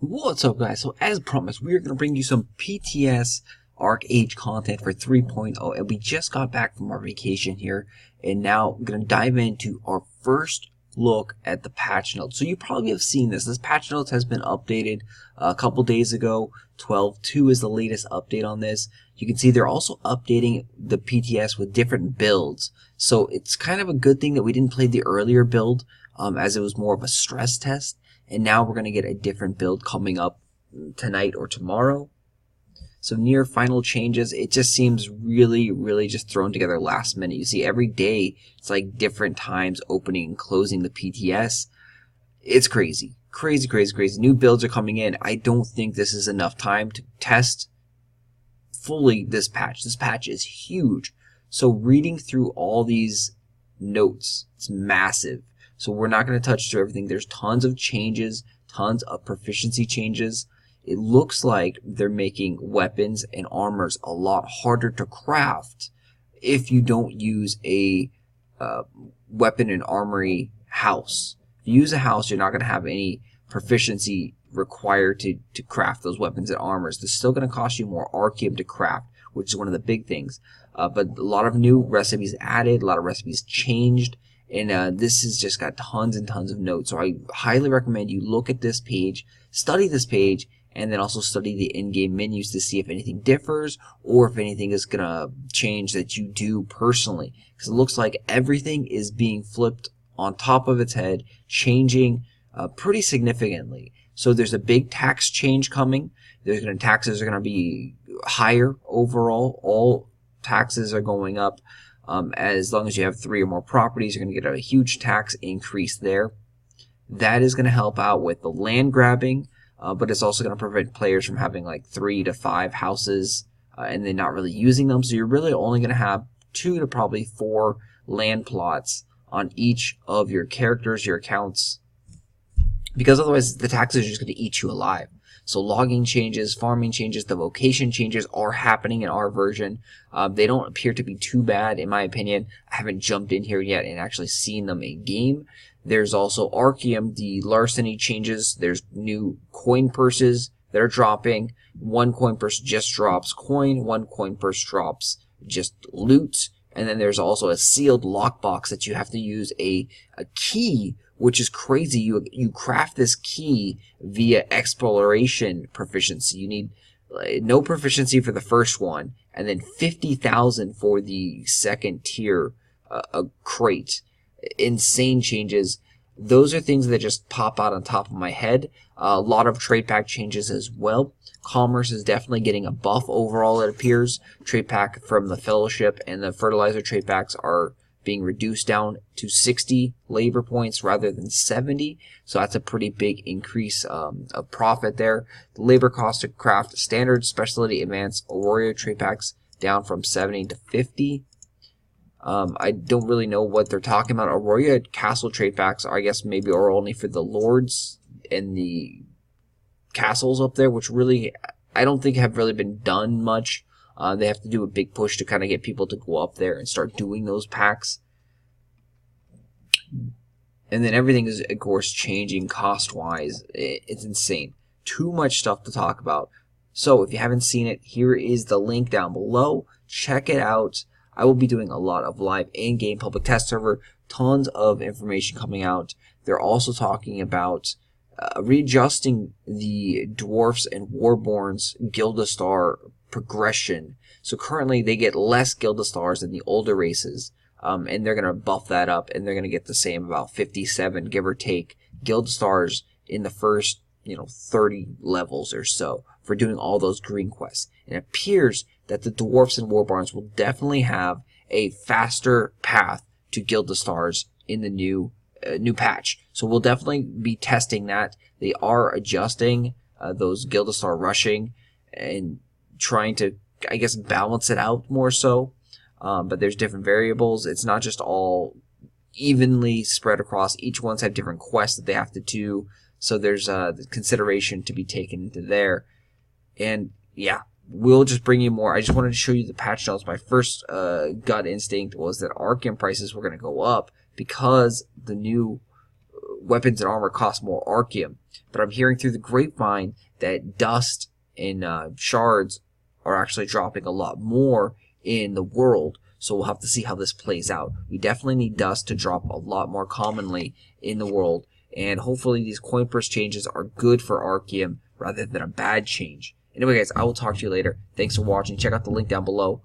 What's up, guys? So as promised, we're going to bring you some PTS Arc Age content for 3.0, and we just got back from our vacation here, and now we're going to dive into our first look at the patch notes. So you probably have seen this. This patch notes has been updated a couple days ago. 12.2 is the latest update on this. You can see they're also updating the PTS with different builds. So it's kind of a good thing that we didn't play the earlier build, as it was more of a stress test. And now we're going to get a different build coming up tonight or tomorrow. So near final changes, it just seems really just thrown together last minute. You see every day, it's like different times opening and closing the PTS. It's crazy. Crazy. New builds are coming in. I don't think this is enough time to test fully this patch. This patch is huge. So reading through all these notes, it's massive. So we're not going to touch through everything. There's tons of changes, tons of proficiency changes. It looks like they're making weapons and armors a lot harder to craft if you don't use a weapon and armory house. If you use a house, you're not going to have any proficiency required to craft those weapons and armors. It's still going to cost you more Archeum to craft, which is one of the big things. But a lot of new recipes added, a lot of recipes changed. And this has just got tons and tons of notes. So I highly recommend you look at this page, study this page, and then also study the in-game menus to see if anything differs or if anything is going to change that you do personally. Because it looks like everything is being flipped on top of its head, changing pretty significantly. So there's a big tax change coming. Taxes are going to be higher overall. All taxes are going up. As long as you have 3 or more properties, you're going to get a huge tax increase there. That is going to help out with the land grabbing, but it's also going to prevent players from having like 3 to 5 houses and then not really using them. So you're really only going to have 2 to probably 4 land plots on each of your characters, your accounts, because otherwise the taxes are just going to eat you alive. So logging changes, farming changes, the vocation changes are happening in our version. They don't appear to be too bad, in my opinion. I haven't jumped in here yet and actually seen them in game. There's also Archeum, the larceny changes. There's new coin purses that are dropping. 1 coin purse just drops coin. 1 coin purse drops just loot. And then there's also a sealed lockbox that you have to use a key, which is crazy. You craft this key via exploration proficiency. You need no proficiency for the first one, and then 50,000 for the second tier crate. Insane changes. Those are things that just pop out on top of my head. A lot of trade pack changes as well. Commerce is definitely getting a buff overall, it appears. Trade pack from the Fellowship and the Fertilizer trade packs are being reduced down to 60 labor points rather than 70. So that's a pretty big increase of profit there. The labor cost to craft standard, specialty, advanced Aurora trade packs down from 70 to 50. I don't really know what they're talking about. Aurora castle trade packs, I guess maybe are only for the lords and the castles up there, which really I don't think have really been done much. They have to do a big push to kind of get people to go up there and start doing those packs. And then everything is, of course, changing cost-wise. It's insane. Too much stuff to talk about. So if you haven't seen it, here is the link down below. Check it out. I will be doing a lot of live in-game public test server. Tons of information coming out. They're also talking about readjusting the Dwarfs and Warborns Gildastar progression. So currently they get less Gildastars than the older races, and they're going to buff that up, and they're going to get the same, about 57, give or take, Gildastars in the first 30 levels or so for doing all those green quests. And it appears that the Dwarfs and Warborns will definitely have a faster path to Gildastars in the new patch. So we'll definitely be testing that. They are adjusting those Gildastar rushing and trying to, I guess, balance it out more so. But there's different variables. It's not just all evenly spread across. Each one's have different quests that they have to do. So there's consideration to be taken into there. And yeah, we'll just bring you more. I just wanted to show you the patch notes. My first gut instinct was that Archeum prices were going to go up because the new weapons and armor cost more Arceum. But I'm hearing through the grapevine that dust and shards are actually dropping a lot more in the world. So we'll have to see how this plays out. We definitely need dust to drop a lot more commonly in the world. And hopefully these coin purse changes are good for Arceum rather than a bad change. Anyway, guys, I will talk to you later. Thanks for watching. Check out the link down below